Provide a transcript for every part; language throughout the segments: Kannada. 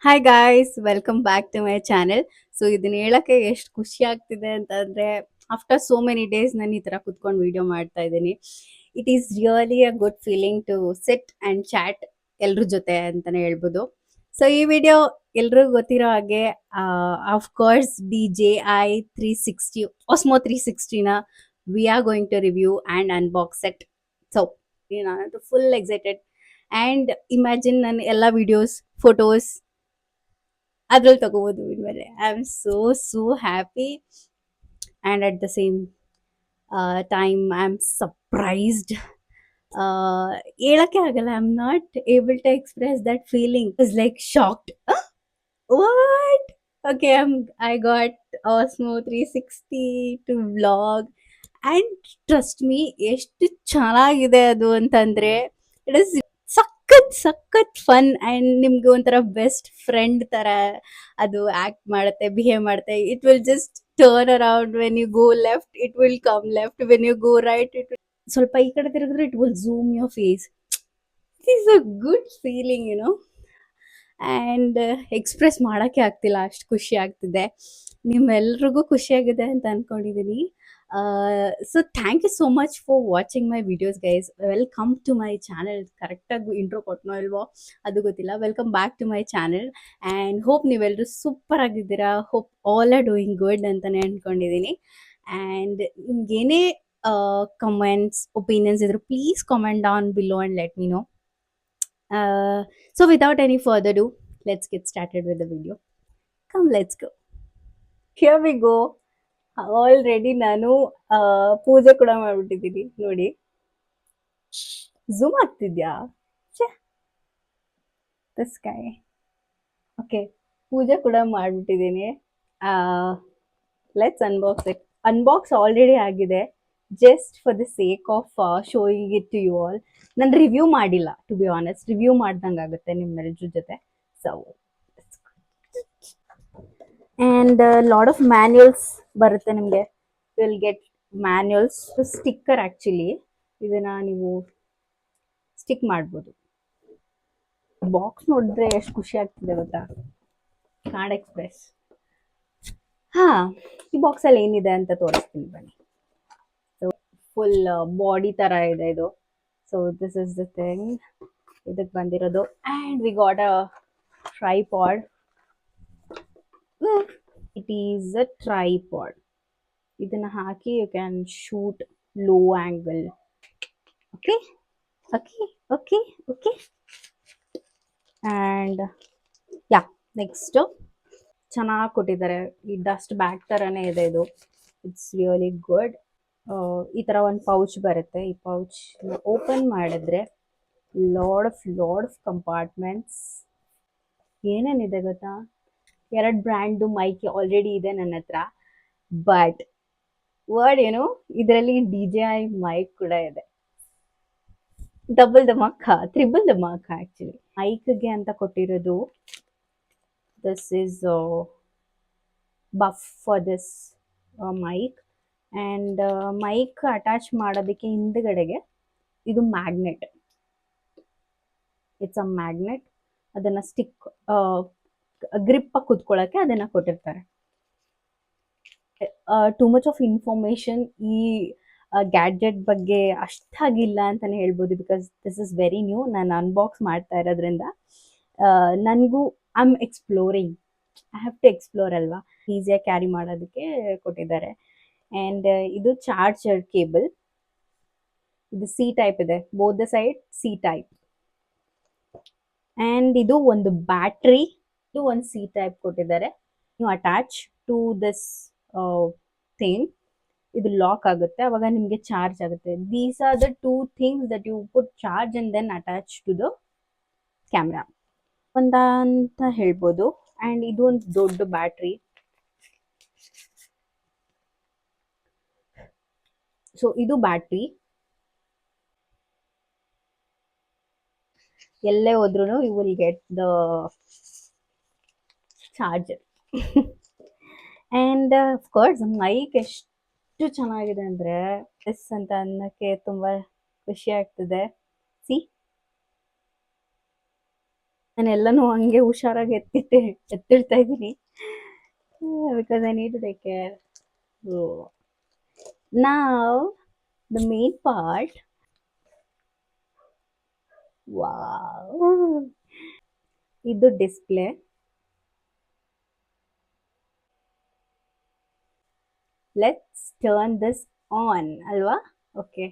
Hi guys, welcome back to my channel. So ಇದನ್ನ ಹೇಳಕ್ಕೆ ಎಷ್ಟು ಖುಷಿ ಆಗ್ತಿದೆ ಅಂತಂದ್ರೆ, ಆಫ್ಟರ್ ಸೋ ಮೆನಿ ಡೇಸ್ ನಾನು ಈ ತರ ಕುತ್ಕೊಂಡು ವಿಡಿಯೋ ಮಾಡ್ತಾ ಇದ್ದೀನಿ. It is really a good feeling to sit and chat ಎಲ್ರ ಜೊತೆ ಅಂತಾನೆ ಹೇಳ್ಬೋದು. ಸೊ ಈ ವಿಡಿಯೋ ಎಲ್ರಿಗೂ ಗೊತ್ತಿರೋ ಹಾಗೆ, ಆಫ್ ಕೋರ್ಸ್ DJI 360 Osmo 360ನ we are going to review and unbox it. So ನಾನಂತೂ ಫುಲ್ ಎಕ್ಸೈಟೆಡ್. ಅಂಡ್ ಇಮ್ಯಾಜಿನ್ ನನ್ನ ಎಲ್ಲ ವಿಡಿಯೋಸ್, ಫೋಟೋಸ್ ಅದ್ರಲ್ಲಿ ತಗೋಬಹುದು ಇನ್ಮೇಲೆ. I am so happy and at the same time I am surprised. ಹೇಳಕ್ಕೆ ಆಗಲ್ಲ, I am not able to express that feeling. Is like shocked. What? Okay, I got Osmo 360 to vlog and trust me, ಎಷ್ಟು ಚೆನ್ನಾಗಿದೆ ಅದು ಅಂತಂದ್ರೆ, ಇಟ್ ಇಸ್ ಸಖತ್ ಫನ್. ಅಂಡ್ ನಿಮ್ಗೆ ಒಂಥರ ಬೆಸ್ಟ್ ಫ್ರೆಂಡ್ ತರ ಅದು ಆಕ್ಟ್ ಮಾಡುತ್ತೆ, ಬಿಹೇವ್ ಮಾಡುತ್ತೆ. It will just turn around. When you go left it will come left, when you go right ಸ್ವಲ್ಪ ಈ ಕಡೆ ತಿರುಗಿದ್ರೆ it will zoom your face. It is a good feeling. And express ಮಾಡೋಕ್ಕೆ ಆಗ್ತಿಲ್ಲ, ಅಷ್ಟು ಖುಷಿ ಆಗ್ತಿದೆ. ನಿಮ್ಮೆಲ್ರಿಗೂ ಖುಷಿಯಾಗಿದೆ ಅಂತ ಅಂದ್ಕೊಂಡಿದ್ದೀನಿ. So thank you so much for watching my videos guys. Welcome to my channel. ಕರೆಕ್ಟಾಗಿ ಇಂಟ್ರೋ ಕೊಟ್ಟನೋ ಇಲ್ವೋ ಅದು ಗೊತ್ತಿಲ್ಲ. Welcome back to my channel and hope ನೀವೆಲ್ಲರೂ ಸೂಪರ್ ಆಗಿದ್ದೀರಾ. Hope all are doing good ಅಂತಲೇ ಅಂದ್ಕೊಂಡಿದ್ದೀನಿ. ಆ್ಯಂಡ್ ನಿಮ್ಗೇನೇ ಕಮೆಂಟ್ಸ್, ಒಪಿನಿಯನ್ಸ್ ಇದ್ರು please comment down below and let me no. So without any further ado, let's get started with the video. Come, let's go. Here we go. Already ನಾನು ಪೂಜೆ ಕೂಡ ಮಾಡ್ಬಿಟ್ಟಿದ್ದೀನಿ ನೋಡಿ. ಝೂಮ್ ಆಗ್ತಿದ್ಯಾ? The sky. ಓಕೆ, ಪೂಜೆ ಕೂಡ ಮಾಡ್ಬಿಟ್ಟಿದ್ದೀನಿ. Let's unbox it. Unbox already ಆಗಿದೆ. Just for the sake of showing it to you all. ನಾನು ರಿವ್ಯೂ ಮಾಡಿಲ್ಲ, ಟು ಬಿ ಆನೆಸ್ಟ್. ರಿವ್ಯೂ ಮಾಡ್ದಂಗೆ ಆಗುತ್ತೆ ನಿಮ್ಮೆಲ್ಲರ ಜೊತೆ. So and lot of manuals ಬರುತ್ತೆ ನಿಮಗೆ. Will get manuals, sticker. Actually ಇದನ್ನ ನೀವು ಸ್ಟಿಕ್ ಮಾಡ್ಬೋದು. ಬಾಕ್ಸ್ ನೋಡಿದ್ರೆ ಎಷ್ಟು ಖುಷಿ ಆಗ್ತಿದೆ ಗೊತ್ತಾ, ಕಾರ್ಡ್ ಎಕ್ಸ್ಪ್ರೆಸ್. ಹಾ, ಈ ಬಾಕ್ಸಲ್ಲಿ ಏನಿದೆ ಅಂತ ತೋರಿಸ್ತೀನಿ ಬನ್ನಿ. ಸೊ ಫುಲ್ ಬಾಡಿ ಥರ ಇದೆ ಇದು. So this is the thing ಇದಕ್ಕೆ ಬಂದಿರೋದು. And we got a tripod. It is a tripod. ಇದನ್ನ ಹಾಕಿ you can shoot low angle. Okay okay okay okay. And yeah, next ಚೆನ್ನಾಗಿ ಕೊಟ್ಟಿದ್ದಾರೆ. ಈ ಡಸ್ಟ್ ಬ್ಯಾಗ್ ಥರನೇ ಇದೆ ಇದು. It's really good. ಈ ಥರ ಒಂದು ಪೌಚ್ ಬರುತ್ತೆ. ಈ ಪೌಚ್ ಓಪನ್ ಮಾಡಿದ್ರೆ ಲಾಡ್ ಆಫ್ ಕಂಪಾರ್ಟ್ಮೆಂಟ್ಸ್. ಏನೇನಿದೆ ಗೊತ್ತಾ, 2 ಬ್ರ್ಯಾಂಡು ಮೈಕ್ ಆಲ್ರೆಡಿ ಇದೆ ನನ್ನ ಹತ್ರ. ಬಟ್ ವರ್ಡ್ ಏನು, ಇದರಲ್ಲಿ DJI ಮೈಕ್ ಕೂಡ ಇದೆ. ಡಬಲ್ ಧಮಾಕ, ತ್ರಿಬಲ್ ಧಮಾಕ ಆ್ಯಕ್ಚುಲಿ. ಮೈಕ್ಗೆ ಅಂತ ಕೊಟ್ಟಿರೋದು. This is buff for this mike. And mike attach ಮಾಡೋದಕ್ಕೆ ಹಿಂದ್ಗಡೆಗೆ ಇದು ಮ್ಯಾಗ್ನೆಟ್. It's a magnet. ಅದನ್ನು ಸ್ಟಿಕ್ ಗ್ರಿಪ್ ಕುತ್ಕೊಳ್ಳೋಕ್ಕೆ ಅದನ್ನು ಕೊಟ್ಟಿರ್ತಾರೆ. ಟು ಮಚ್ ಆಫ್ ಇನ್ಫಾರ್ಮೇಷನ್ ಈ ಗ್ಯಾಡ್ಜೆಟ್ ಬಗ್ಗೆ ಅಷ್ಟಾಗಿಲ್ಲ ಅಂತಲೇ ಹೇಳ್ಬೋದು. Because this is very new. ನಾನು ಅನ್ಬಾಕ್ಸ್ ಮಾಡ್ತಾ ಇರೋದ್ರಿಂದ ನನಗೂ I am exploring. I have to explore ಅಲ್ವಾ. ಈಸಿಯಾಗಿ ಕ್ಯಾರಿ ಮಾಡೋದಕ್ಕೆ ಕೊಟ್ಟಿದ್ದಾರೆ. ಆ್ಯಂಡ್ ಇದು ಚಾರ್ಜರ್ ಕೇಬಲ್. ಇದು ಸಿ ಟೈಪ್ ಇದೆ, both the side C type. And ಇದು ಒಂದು ಬ್ಯಾಟ್ರಿ. ಇದು ಒಂದು ಸಿ ಟೈಪ್ ಕೊಟ್ಟಿದ್ದಾರೆ. ನೀವು ಅಟ್ಯಾಚ್ ಟು ದಿಸ್ ಥಿಂಗ್. ಇದು ಲಾಕ್ ಆಗುತ್ತೆ, ಅವಾಗ ನಿಮಗೆ ಚಾರ್ಜ್ ಆಗುತ್ತೆ. These are the 2 things that you put charge and then attach to the camera ಅಂತ ಹೇಳ್ಬೋದು. ಆ್ಯಂಡ್ ಇದು ಒಂದು ದೊಡ್ಡ ಬ್ಯಾಟ್ರಿ. ಸೊ ಇದು ಬ್ಯಾಟ್ರಿ. ಎಲ್ಲೇ ಹೋದ್ರೂ you will get the charger. And of course mic ಎಷ್ಟು ಚೆನ್ನಾಗಿದೆ ಅಂದರೆ, ಎಸ್ ಅಂತ ಅನ್ನೋಕ್ಕೆ ತುಂಬ ಖುಷಿ ಆಗ್ತದೆ. ಸಿ, ನಾನೆಲ್ಲನೂ ಹಂಗೆ ಹುಷಾರಾಗಿ ಎತ್ತಿಡ್ತಾ ಇದ್ದೀನಿ. Because I need to take care. Now the main part. Wow. ಇದು display. Let's turn this on, ಅಲ್ವಾ? Okay,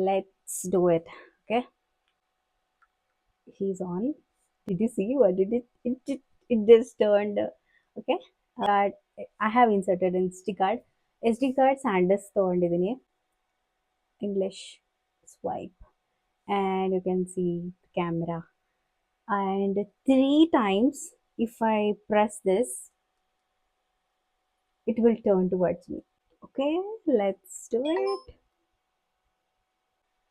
let's do it. Okay, he's on. Did you see what did it just turned? Okay, card I have inserted in SD card. SD card SanDisk ತಗೊಂಡಿದ್ದೀನಿ. English swipe, and you can see the camera. And 3 times, if I press this, it will turn towards me. Okay, let's do it.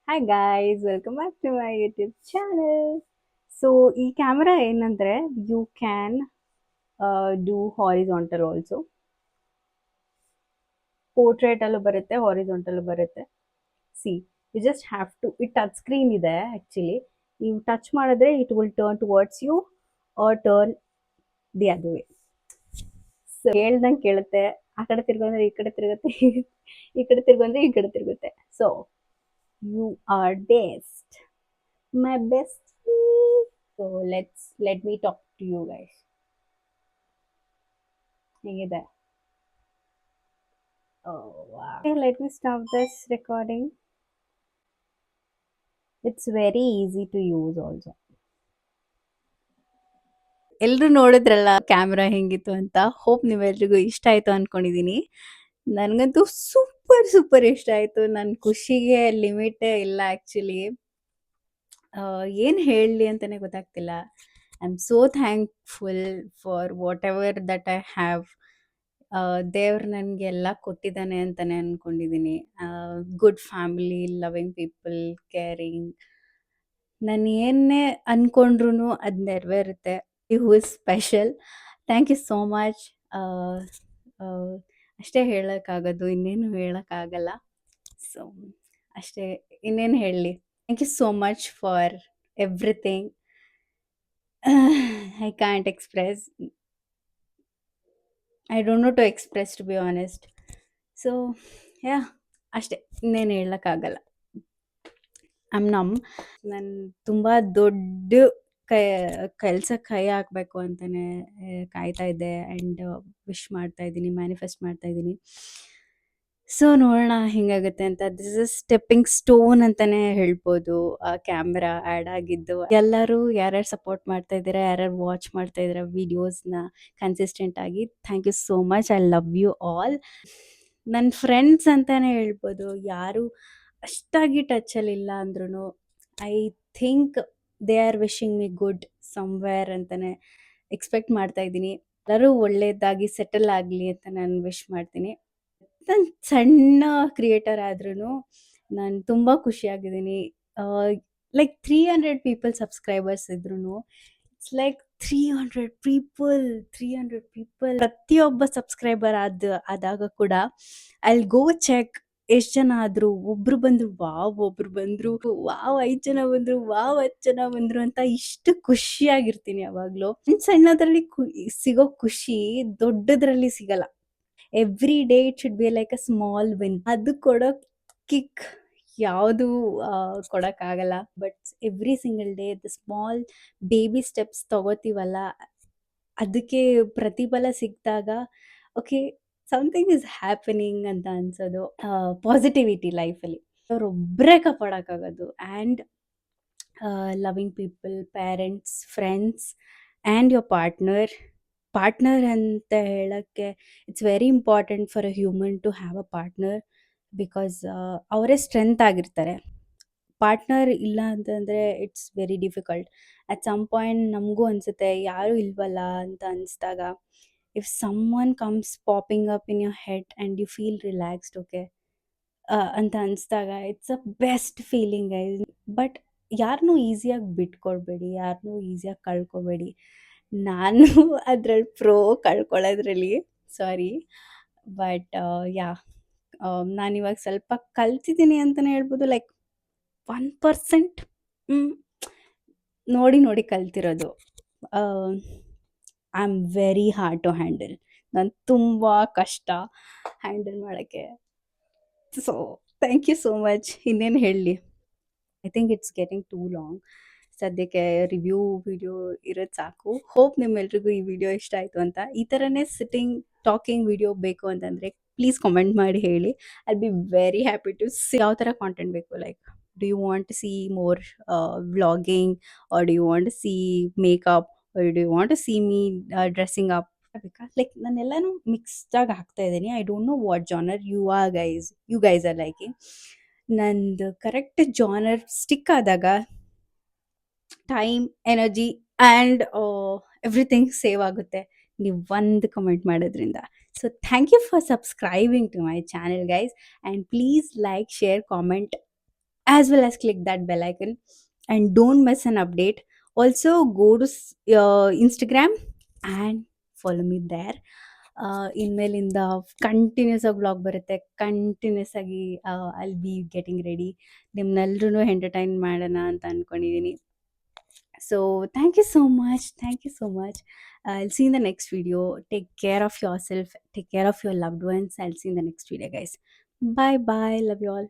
Hi guys, welcome back to my YouTube channel. So ಈ ಕ್ಯಾಮ್ರಾ ಏನಂದ್ರೆ you can do horizontal also. Portrait ಅಲ್ಲೂ ಬರುತ್ತೆ, horizontal ಬರುತ್ತೆ. See, you just have to, it touch screen ಇದೆ actually. ನೀವು ಟಚ್ ಮಾಡಿದ್ರೆ it will turn towards you or turn the other way. So ಹೇಳ್ದಂಗೆ ಕೇಳುತ್ತೆ, ಆ ಕಡೆ ತಿರ್ಗೊಂಡ್ರೆ ಈ ಕಡೆ ತಿರುಗುತ್ತೆ, ಈ ಕಡೆ ತಿರ್ಗೊಂಡ್ರೆ ಈ ಕಡೆ ತಿರುಗುತ್ತೆ. So you are best, my best. So let me talk to you guys. ಹೇಗಿದೆ? Let me stop this recording. It's very easy to use also. ಎಲ್ರು ನೋಡಿದ್ರಲ್ಲ ಕ್ಯಾಮ್ರಾ ಹೆಂಗಿತ್ತು ಅಂತ. ಹೋಪ್ ನೀವೆಲ್ರಿಗೂ ಇಷ್ಟ ಆಯ್ತು ಅನ್ಕೊಂಡಿದೀನಿ. ನನ್ಗಂತೂ ಸೂಪರ್ ಇಷ್ಟ ಆಯ್ತು. ನನ್ ಖುಷಿಗೆ ಲಿಮಿಟೇ ಇಲ್ಲ ಆಕ್ಚುಲಿ. ಏನ್ ಹೇಳಲಿ ಅಂತಾನೆ ಗೊತ್ತಾಗ್ತಿಲ್ಲ. I am so thankful for whatever that I have. ದೇವ್ರು ನನ್ಗೆಲ್ಲ ಕೊಟ್ಟಿದ್ದಾನೆ ಅಂತಾನೆ ಅನ್ಕೊಂಡಿದೀನಿ. Good family, loving people, caring. ನಾನು ಏನೇ ಅನ್ಕೊಂಡ್ರು ಅದ್ ನೆರವೇರುತ್ತೆ. Who is special. Thank you so much. ಅಷ್ಟೇ ಹೇಳಕ್ಕಾಗೋದು, ಇನ್ನೇನು ಹೇಳಕ್ಕಾಗಲ್ಲ. ಸೊ ಅಷ್ಟೇ, ಇನ್ನೇನು ಹೇಳಲಿ. Thank you so much for everything. I can't express. I don't know to express, to be honest. So yeah, ಅಷ್ಟೇ, ಇನ್ನೇನು ಹೇಳಕ್ಕಾಗಲ್ಲ. ಐ ಆಮ್ ನಮ್. ನಾನು ತುಂಬ ದೊಡ್ಡ ಕೆಲ್ಸಕ್ಕೆ ಕೈ ಹಾಕಬೇಕು ಅಂತಾನೆ ಕಾಯ್ತಾ ಇದ್ದೆ. ಆ್ಯಂಡ್ ವಿಶ್ ಮಾಡ್ತಾ ಇದ್ದೀನಿ, ಮ್ಯಾನಿಫೆಸ್ಟ್ ಮಾಡ್ತಾ ಇದ್ದೀನಿ. ಸೊ ನೋಡೋಣ ಹೆಂಗಾಗುತ್ತೆ ಅಂತ. ದಿಸ್ ಇಸ್ ಸ್ಟೆಪ್ಪಿಂಗ್ ಸ್ಟೋನ್ ಅಂತಾನೆ ಹೇಳ್ಬೋದು. ಆ ಕ್ಯಾಮ್ರಾ ಆ್ಯಡ್ ಆಗಿದ್ದು. ಎಲ್ಲರೂ ಯಾರ್ಯಾರು ಸಪೋರ್ಟ್ ಮಾಡ್ತಾ ಇದ್ದೀರಾ, ಯಾರ್ಯಾರು ವಾಚ್ ಮಾಡ್ತಾ ಇದ್ದೀರಾ ವಿಡಿಯೋಸ್ನ ಕನ್ಸಿಸ್ಟೆಂಟ್ ಆಗಿ, thank you so much. I love you all. ನನ್ನ ಫ್ರೆಂಡ್ಸ್ ಅಂತಾನೆ ಹೇಳ್ಬೋದು. ಯಾರು ಅಷ್ಟಾಗಿ ಟಚಲ್ಲಿ ಇಲ್ಲ ಅಂದ್ರೂ I think they are wishing me good somewhere ಅಂತಾನೆ ಎಕ್ಸ್ಪೆಕ್ಟ್ ಮಾಡ್ತಾ ಇದ್ದೀನಿ. ಎಲ್ಲರೂ ಒಳ್ಳೇದಾಗಿ ಸೆಟಲ್ ಆಗಲಿ ಅಂತ ನಾನು ವಿಶ್ ಮಾಡ್ತೀನಿ. ನಾನು ಸಣ್ಣ ಕ್ರಿಯೇಟರ್ ಆದ್ರೂ ನಾನು ತುಂಬ ಖುಷಿಯಾಗಿದ್ದೀನಿ. ಲೈಕ್ 300 ಪೀಪಲ್ ಸಬ್ಸ್ಕ್ರೈಬರ್ಸ್ ಇದ್ರೂ ಇಟ್ಸ್ ಲೈಕ್ 300 ಪೀಪಲ್ ಪ್ರತಿಯೊಬ್ಬ ಸಬ್ಸ್ಕ್ರೈಬರ್ ಆದಾಗ ಕೂಡ ಐ ವಿಲ್ ಗೋ ಚೆಕ್ ಎಷ್ಟು ಜನ ಆದ್ರು. ಒಬ್ರು ಬಂದ್ರು ವಾವ್, ಒಬ್ರು ಬಂದ್ರು ವಾವ್, 5 ಜನ ಬಂದ್ರು ವಾವ್, 10 ಜನ ಬಂದ್ರು ಅಂತ ಇಷ್ಟು ಖುಷಿಯಾಗಿರ್ತೀನಿ ಯಾವಾಗ್ಲೂ. ಸಣ್ಣದ್ರಲ್ಲಿ ಸಿಗೋ ಖುಷಿ ದೊಡ್ಡದ್ರಲ್ಲಿ ಸಿಗಲ್ಲ. Every day it should be like a small win. ಅದು ಕೊಡೋ ಕಿಕ್ ಯಾವುದು ಕೊಡೋಕ್ಕಾಗಲ್ಲ. But every single day the small baby steps ತಗೋತೀವಲ್ಲ, ಅದಕ್ಕೆ ಪ್ರತಿಫಲ ಸಿಕ್ಕಿದಾಗ ಓಕೆ, ಸಮಥಿಂಗ್ ಇಸ್ ಹ್ಯಾಪನಿಂಗ್ ಅಂತ ಅನ್ಸೋದು. ಪಾಸಿಟಿವಿಟಿ ಲೈಫಲ್ಲಿ ಅವರೊಬ್ಬರೇ ಕಾಪಾಡೋಕ್ಕಾಗೋದು. And loving people, parents, friends and your partner ಅಂತ ಹೇಳೋಕ್ಕೆ it's very important for a human to have a partner. Because ಅವರೇ ಸ್ಟ್ರೆಂತ್ ಆಗಿರ್ತಾರೆ. ಪಾರ್ಟ್ನರ್ ಇಲ್ಲ ಅಂತಂದರೆ it's very difficult. At some point ನಮಗೂ ಅನಿಸುತ್ತೆ ಯಾರೂ ಇಲ್ವಲ್ಲ ಅಂತ ಅನಿಸ್ದಾಗ, if someone comes popping up in your head and you feel relaxed, okay ಅಂತ ಅನಿಸ್ದಾಗ it's a best feeling guys. But ಯಾರನ್ನೂ ಈಸಿಯಾಗಿ ಬಿಟ್ಕೊಡ್ಬೇಡಿ, ಯಾರನ್ನೂ ಈಸಿಯಾಗಿ ಕಳ್ಕೊಬೇಡಿ. ನಾನು ಅದ್ರಲ್ಲಿ ಕಳ್ಕೊಳ್ಳೋದ್ರಲ್ಲಿ ಸಾರಿ. ಬಟ್ ಯಾ, ನಾನಿವಾಗ ಸ್ವಲ್ಪ ಕಲ್ತಿದ್ದೀನಿ ಅಂತಲೇ ಹೇಳ್ಬೋದು. ಲೈಕ್ 1% ನೋಡಿ ಕಲ್ತಿರೋದು. I am very hard to handle. ನಾನು ತುಂಬ ಕಷ್ಟ ಹ್ಯಾಂಡಲ್ ಮಾಡೋಕ್ಕೆ. So thank you so much. ಇನ್ನೇನು ಹೇಳಲಿ. I think it's getting too long. ಸದ್ಯಕ್ಕೆ ರಿವ್ಯೂ ವಿಡಿಯೋ ಇರೋದು ಸಾಕು. ಹೋಪ್ ನಿಮ್ಮೆಲ್ರಿಗೂ ಈ ವಿಡಿಯೋ ಇಷ್ಟ ಆಯಿತು ಅಂತ. ಈ ಥರನೇ ಸಿಟ್ಟಿಂಗ್ ಟಾಕಿಂಗ್ ವಿಡಿಯೋ ಬೇಕು ಅಂತಂದರೆ ಪ್ಲೀಸ್ ಕಾಮೆಂಟ್ ಮಾಡಿ ಹೇಳಿ. I be very happy to see ಯಾವ ಥರ ಕಾಂಟೆಂಟ್ ಬೇಕು. Like do you want to see more vlogging, or do you want to see makeup, or do you want to see me dressing up ಬೇಕಾ? ಲೈಕ್ ನಾನೆಲ್ಲನೂ ಮಿಕ್ಸ್ಡಾಗಿ ಹಾಕ್ತಾ ಇದ್ದೀನಿ. I don't know what genre you guys are liking. ನಂದು ಕರೆಕ್ಟ್ ಜಾನರ್ ಸ್ಟಿಕ್ ಆದಾಗ time, energy and everything save ಆಗುತ್ತೆ ನೀವು ಒಂದು ಕಮೆಂಟ್ ಮಾಡೋದ್ರಿಂದ. So thank you for subscribing to my channel guys, and please like, share, comment as well as click that bell icon, and don't miss an update. Also go to Instagram and follow me there. ಇನ್ಮೇಲಿಂದ ಕಂಟಿನ್ಯೂಸ್ ಆಗಿ ವ್ಲಾಗ್ ಬರುತ್ತೆ. ಕಂಟಿನ್ಯೂಸ್ ಆಗಿ I will be getting ready. ನಿಮ್ಮನ್ನೆಲ್ರೂ ಎಂಟರ್ಟೈನ್ ಮಾಡೋಣ ಅಂತ ಅಂದ್ಕೊಂಡಿದ್ದೀನಿ. So thank you so much. Thank you so much. I'll see you in the next video. Take care of yourself. Take care of your loved ones. I'll see you in the next video, guys. Bye bye. Love you all.